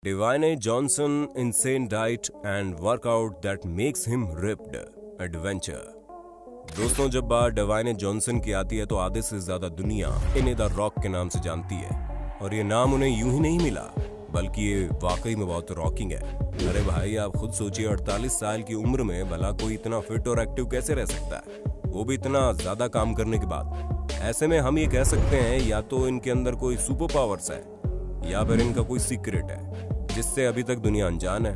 Dwayne Johnson insane diet and workout that makes him ripped. Adventure. दोस्तों, जब बात divine Johnson की आती है तो आधे से ज्यादा दुनिया इन्हें द रॉक के नाम से जानती है। और ये नाम उन्हें यूं ही नहीं मिला, बल्कि ये वाकई में बहुत रॉकिंग है। अरे भाई, आप खुद सोचिए, 48 साल की उम्र में भला कोई इतना फिट और एक्टिव कैसे रह सकता है, वो भी इतना ज्यादा काम करने के बाद। ऐसे में हम ये कह सकते हैं या तो इनके अंदर कोई सुपर पावर्स है या फिर इनका कोई सीक्रेट है जिससे अभी तक दुनिया अनजान है।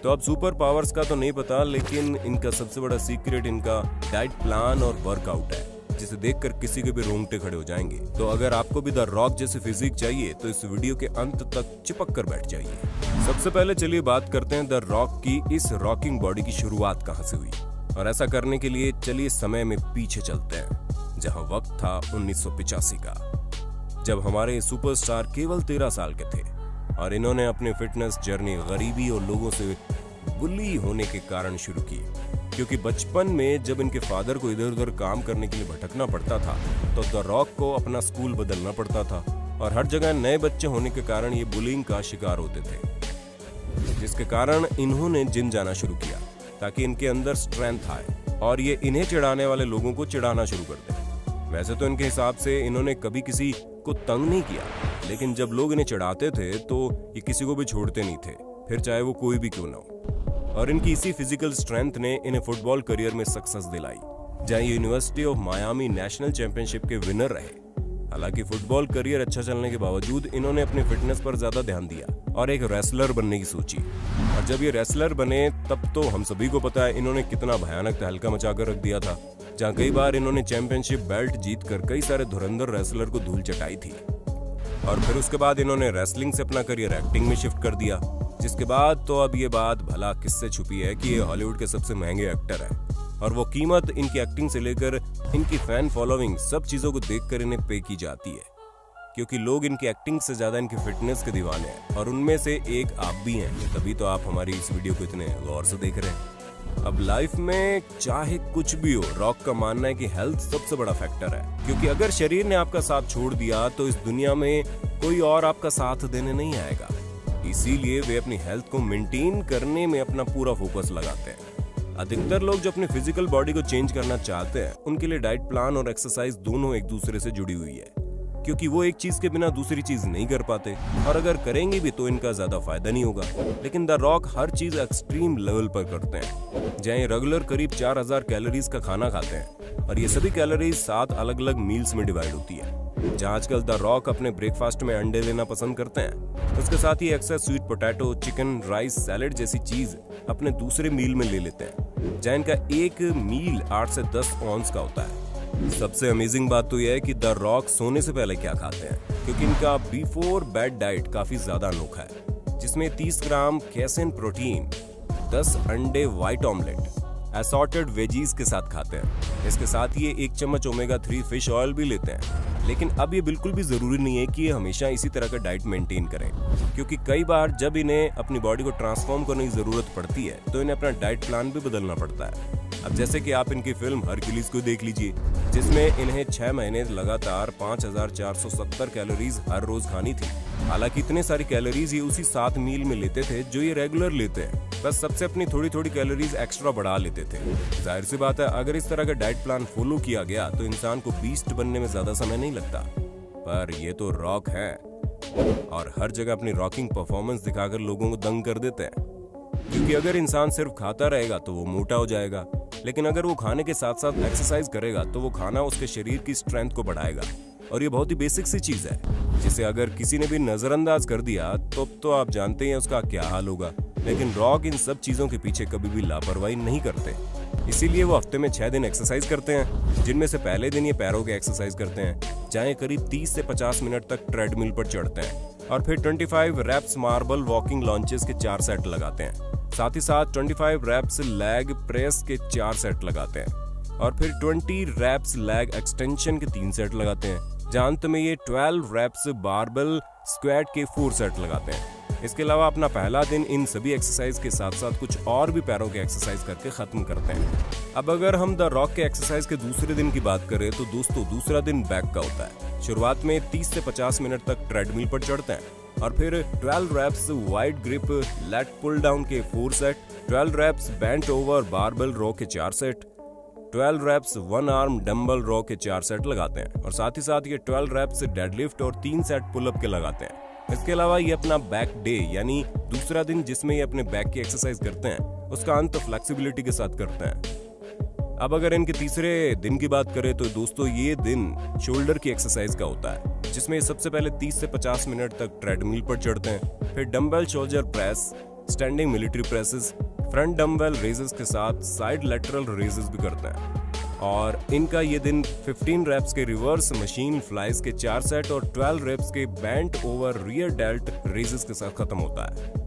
तो अब सुपर पावर्स का तो नहीं पता, लेकिन इनका सबसे बड़ा सीक्रेट इनका डाइट प्लान और वर्कआउट है, जिसे देखकर किसी के भी रोंगटे खड़े हो जाएंगे। तो अगर आपको भी द रॉक जैसे फिजिक चाहिए तो इस वीडियो के अंत तक चिपक कर बैठ जाइए। सबसे पहले चलिए बात करते हैं द रॉक की इस रॉकिंग बॉडी की शुरुआत कहां से हुई। और ऐसा करने के लिए चलिए समय में पीछे चलते हैं, जहां वक्त था 1985 का, जब हमारे सुपरस्टार केवल 13 साल के थे और इन्होंने अपनी फिटनेस जर्नी गरीबी और लोगों से बुली होने के कारण शुरू की। क्योंकि बचपन में जब इनके फादर को इधर उधर काम करने के लिए भटकना पड़ता था तो द रॉक को अपना स्कूल बदलना पड़ता था और हर जगह नए बच्चे होने के कारण ये बुलिंग का शिकार होते थे, जिसके कारण इन्होंने जिम जाना शुरू किया ताकि इनके अंदर स्ट्रेंथ आए और ये इन्हें चिढ़ाने वाले लोगों को चिढ़ाना शुरू कर दे। वैसे तो इनके हिसाब से इन्होंने कभी किसी को तंग नहीं किया, लेकिन जब लोग इन्हें चिढ़ाते थे तो ये किसी को भी छोड़ते नहीं थे, फिर चाहे वो कोई भी क्यों ना हो। और इनकी इसी फिजिकल स्ट्रेंथ ने इन्हें फुटबॉल करियर में सक्सेस दिलाई, जहां university of Miami national championship के विनर रहे। हालांकि फुटबॉल करियर अच्छा चलने के बावजूद इन्होंने अपनी फिटनेस पर ज्यादा ध्यान दिया और एक रेसलर बनने की सोची। और जब ये रेसलर बने तब तो हम सभी को पता है इन्होंने कितना भयानक तहलका मचाकर रख दिया था, जहां कई बार इन्होंने चैंपियनशिप बेल्ट जीतकर कई सारे धुरंधर रेसलर को धूल चटाई थी। और फिर उसके बाद इन्होंने रेसलिंग से अपना करियर एक्टिंग में शिफ्ट कर दिया, जिसके बाद तो अब ये बात भला किससे छुपी है कि ये हॉलीवुड के सबसे महंगे एक्टर हैं और वो कीमत इनकी एक्टिंग से लेकर इनकी फैन फॉलोइंग सब चीजों को देखकर इन्हें पे की जाती है, क्योंकि लोग इनकी एक्टिंग से ज्यादा इनकी फिटनेस के दीवाने हैं और उनमें से एक आप भी हैं, तभी तो आप हमारी इस वीडियो को इतने गौर से देख रहे हैं। अब लाइफ में चाहे कुछ भी हो, रॉक का मानना है कि हेल्थ सबसे बड़ा फैक्टर है, क्योंकि अगर शरीर ने आपका साथ छोड़ दिया तो इस दुनिया में कोई और आपका साथ देने नहीं आएगा। इसीलिए वे अपनी हेल्थ को मेंटेन करने में अपना पूरा फोकस लगाते हैं। अधिकतर लोग जो अपनी फिजिकल बॉडी को चेंज करना चाहते हैं, उनके लिए डाइट प्लान और एक्सरसाइज दोनों एक दूसरे से जुड़ी हुई है, क्योंकि वो एक चीज के बिना दूसरी चीज नहीं कर पाते और अगर करेंगे भी तो इनका ज्यादा फायदा नहीं होगा। लेकिन द रॉक हर चीज एक्सट्रीम लेवल पर करते हैं, जहाँ रेगुलर करीब 4000 कैलोरीज का खाना खाते हैं और ये सभी कैलोरीज 7 अलग अलग मील्स में डिवाइड होती है। जहाँ आजकल द रॉक अपने ब्रेकफास्ट में अंडे लेना पसंद करते हैं, उसके साथ ही extra sweet potato, chicken, rice, salad जैसी चीज अपने दूसरे मील में ले लेते हैं, जहाँ इनका एक मील 8 से 10 ऑन्स का होता है। सबसे अमेजिंग बात तो यह है कि द रॉक सोने से पहले क्या खाते हैं, क्योंकि इनका बिफोर बेड डाइट काफी ज्यादा अनोखा है, जिसमें 30 ग्राम कैसेन प्रोटीन, 10 अंडे, व्हाइट ऑमलेट, असॉर्टेड वेजीज के साथ खाते हैं। इसके साथ ये 1 चम्मच ओमेगा 3 फिश ऑयल भी लेते हैं। लेकिन अब ये बिल्कुल भी जरूरी नहीं है कि ये हमेशा इसी तरह का डाइट मेंटेन करें, क्योंकि कई बार जब इन्हें अपनी बॉडी को ट्रांसफॉर्म करने की जरूरत पड़ती है तो इन्हें अपना डाइट प्लान भी बदलना पड़ता है। अब जैसे कि आप इनकी फिल्म हरक्यूलिस को देख लीजिए, जिसमें इन्हें 6 महीने लगातार 5470 कैलोरीज हर रोज खानी थी। हालांकि इतने सारी कैलोरीज ये उसी 7 मील में लेते थे जो ये रेगुलर लेते हैं, बस सबसे अपनी थोड़ी थोड़ी कैलोरीज एक्स्ट्रा बढ़ा लेते थे। जाहिर सी बात है, अगर इस तरह का डाइट प्लान फॉलो किया गया तो इंसान को बीस्ट बनने में ज्यादा समय नहीं लगता। पर ये तो रॉक है और हर जगह अपनी रॉकिंग परफॉर्मेंस दिखाकर लोगों को दंग कर देते हैं। क्योंकि अगर इंसान सिर्फ खाता रहेगा तो वो मोटा हो जाएगा, लेकिन अगर वो खाने के साथ साथ एक्सरसाइज करेगा तो वो खाना उसके शरीर की स्ट्रेंथ को बढ़ाएगा। और ये बहुत ही बेसिक सी चीज है, जिसे अगर किसी ने भी नजरअंदाज कर दिया तो आप जानते हैं उसका क्या हाल होगा। लेकिन रॉक इन सब चीजों के पीछे कभी भी लापरवाही नहीं करते, इसीलिए वो हफ्ते में 6 दिन एक्सरसाइज करते हैं, जिनमें से पहले दिन ये पैरों के एक्सरसाइज करते हैं, जहाँ करीब 30 से 50 मिनट तक ट्रेडमिल पर चढ़ते हैं और फिर 25 रैप्स मार्बल वॉकिंग लॉन्चेस के 4 सेट लगाते हैं। साथ ही साथ 25 रैप्स लेग प्रेस के 4 सेट लगाते हैं और फिर 20 रैप्स लेग एक्सटेंशन के 3 सेट लगाते हैं, जहाँ अंत में ये 12 रैप्स बारबेल स्क्वाट के 4 सेट लगाते हैं। इसके अलावा अपना पहला दिन इन सभी एक्सरसाइज के साथ साथ कुछ और भी पैरों के एक्सरसाइज करके खत्म करते हैं। अब अगर हम द रॉक के एक्सरसाइज के दूसरे दिन की बात करें तो दोस्तों दूसरा दिन बैक का होता है। शुरुआत में 30 से 50 मिनट तक ट्रेडमिल पर चढ़ते हैं और फिर 12 reps wide grip lat pull down के 4 set, 12 reps bent over barbell row के 4 set, 12 reps one arm dumbbell row के 4 सेट लगाते हैं और साथ ही साथ ये 12 reps डेडलिफ्ट और 3 सेट पुलअप के लगाते हैं। इसके अलावा ये अपना बैक डे यानी दूसरा दिन जिसमें ये अपने बैक की एक्सरसाइज करते हैं उसका अंत फ्लेक्सिबिलिटी के साथ करते हैं। अब अगर इनके तीसरे दिन की बात करें तो दोस्तों ये दिन शोल्डर की एक्सरसाइज का होता है, जिसमें ये सबसे पहले 30 से 50 मिनट तक ट्रेडमिल पर चढ़ते हैं, फिर dumbbell shoulder press, standing military presses, front dumbbell raises के साथ साइड लेटरल रेजेस भी करते हैं। और इनका ये दिन 15 reps के रिवर्स मशीन फ्लाइज के 4 सेट और 12 reps के bent over rear dealt raises के साथ खत्म होता है।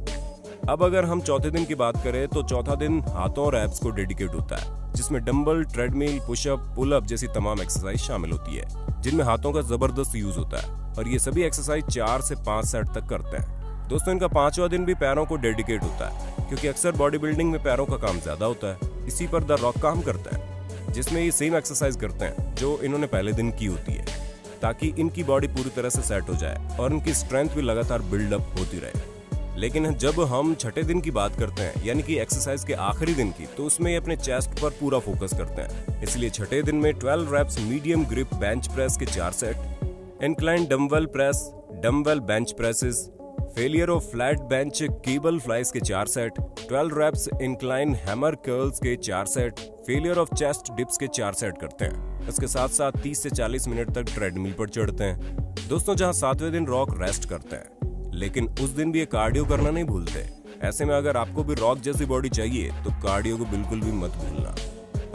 अब अगर हम चौथे दिन की बात करें तो चौथा दिन हाथों और एब्स को डेडिकेट होता है, जिसमें डंबल, ट्रेडमिल, पुशअप, पुलअप जैसी तमाम एक्सरसाइज शामिल होती है, जिनमें हाथों का जबरदस्त यूज होता है और ये सभी एक्सरसाइज 4 से 5 सेट तक करते हैं। दोस्तों इनका 5वां दिन भी पैरों को डेडिकेट होता है, क्योंकि अक्सर बॉडी बिल्डिंग में पैरों का काम ज्यादा होता है। इसी पर द रॉक काम करता है, जिसमें ये सेम एक्सरसाइज करते हैं जो इन्होंने पहले दिन की होती है, ताकि इनकी बॉडी पूरी तरह से सेट हो जाए और इनकी स्ट्रेंथ भी लगातार बिल्डअप होती रहे। लेकिन जब हम छठे दिन की बात करते हैं यानी कि एक्सरसाइज के आखिरी दिन की, तो उसमें ये अपने चेस्ट पर पूरा फोकस करते हैं। इसलिए छठे दिन में 12 reps medium grip bench press के 4 set, incline dumbbell press, dumbbell bench presses, failure of flat bench cable flies के 4 set, 12 reps incline hammer curls के 4 set, failure of chest dips के 4 सेट करते हैं। इसके साथ साथ 30 से 40 मिनट तक ट्रेडमिल पर चढ़ते हैं। दोस्तों जहां 7वें दिन रॉक रेस्ट करते हैं, लेकिन उस दिन भी ये कार्डियो करना नहीं भूलते। ऐसे में अगर आपको भी रॉक जैसी बॉडी चाहिए तो कार्डियो को बिल्कुल भी मत भूलना।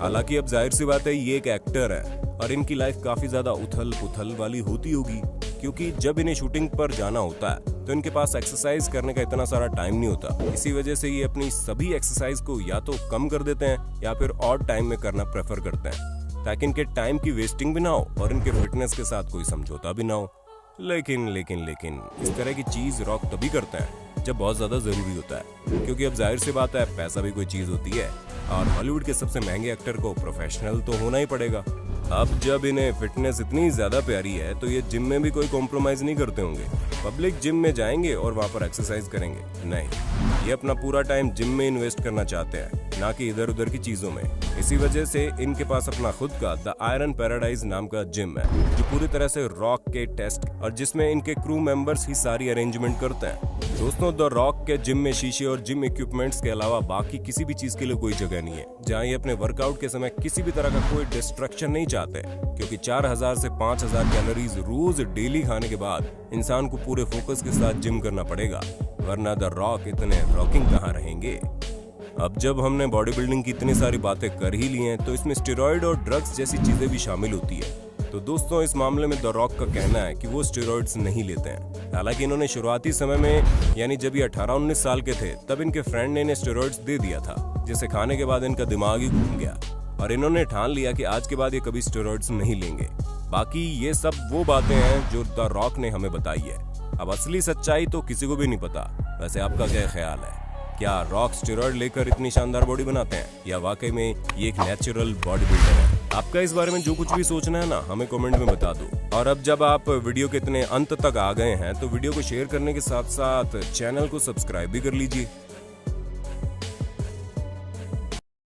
हालांकि अब जाहिर सी बात है ये एक एक्टर है और इनकी लाइफ काफी ज्यादा उथल पुथल वाली होती होगी, क्योंकि जब इन्हें शूटिंग पर जाना होता है तो इनके पास एक्सरसाइज करने का इतना सारा टाइम नहीं होता। इसी वजह से ये अपनी सभी एक्सरसाइज को या तो कम कर देते हैं या फिर और टाइम में करना प्रेफर करते हैं, ताकि इनके टाइम की वेस्टिंग भी ना हो और इनके फिटनेस के साथ कोई समझौता भी ना हो। लेकिन इस तरह की चीज रॉक तभी करता है जब बहुत ज्यादा जरूरी होता है, क्योंकि अब जाहिर सी बात है पैसा भी कोई चीज होती है और हॉलीवुड के सबसे महंगे एक्टर को प्रोफेशनल तो होना ही पड़ेगा। अब जब इन्हें फिटनेस इतनी ज्यादा प्यारी है तो ये जिम में भी कोई कॉम्प्रोमाइज नहीं करते होंगे। पब्लिक जिम में जाएंगे और वहां पर एक्सरसाइज करेंगे? नहीं, ये अपना पूरा टाइम जिम में इन्वेस्ट करना चाहते हैं, ना कि इधर उधर की चीजों में। इसी वजह से इनके पास अपना खुद का द आयरन पैराडाइज नाम का जिम है, जो पूरी तरह से रॉक के टेस्ट और जिसमें इनके क्रू मेंबर्स ही सारी अरेंजमेंट करते हैं। दोस्तों द रॉक के जिम में शीशे और जिम इक्विपमेंट्स के अलावा बाकी किसी भी चीज के लिए कोई जगह नहीं है, जहाँ ये अपने वर्कआउट के समय किसी भी तरह का कोई डिस्ट्रक्शन नहीं चाहते, क्योंकि 4000 से 5000 कैलोरीज रोज डेली खाने के बाद इंसान को पूरे फोकस के साथ जिम करना पड़ेगा, वरना द रॉक इतने रॉकिंग कहाँ रहेंगे। अब जब हमने बॉडी बिल्डिंग की इतनी सारी बातें कर ही ली हैं तो इसमें स्टेरॉइड और ड्रग्स जैसी चीजें भी शामिल होती है। तो दोस्तों इस मामले में द रॉक का कहना है कि वो स्टेरॉइड्स नहीं लेते हैं। हालांकि इन्होंने शुरुआती समय में यानी जब ये 18-19 साल के थे तब इनके फ्रेंड ने इन्हें स्टेरॉइड्स दे दिया था, जिसे खाने के बाद इनका दिमाग ही घूम गया और इन्होंने ठान लिया कि आज के बाद ये कभी स्टेरॉइड्स नहीं लेंगे। बाकी ये सब वो बातें हैं जो द रॉक ने हमें बताई है। अब असली सच्चाई तो किसी को भी नहीं पता। वैसे आपका क्या ख्याल है? क्या रॉक स्टेरॉइड लेकर इतनी शानदार बॉडी बनाते हैं या वाकई में ये एक नेचुरल बॉडी बिल्डर है? आपका इस बारे में जो कुछ भी सोचना है ना, हमें कमेंट में बता दो। और अब जब आप वीडियो के इतने अंत तक आ गए हैं तो वीडियो को शेयर करने के साथ साथ चैनल को सब्सक्राइब भी कर लीजिए।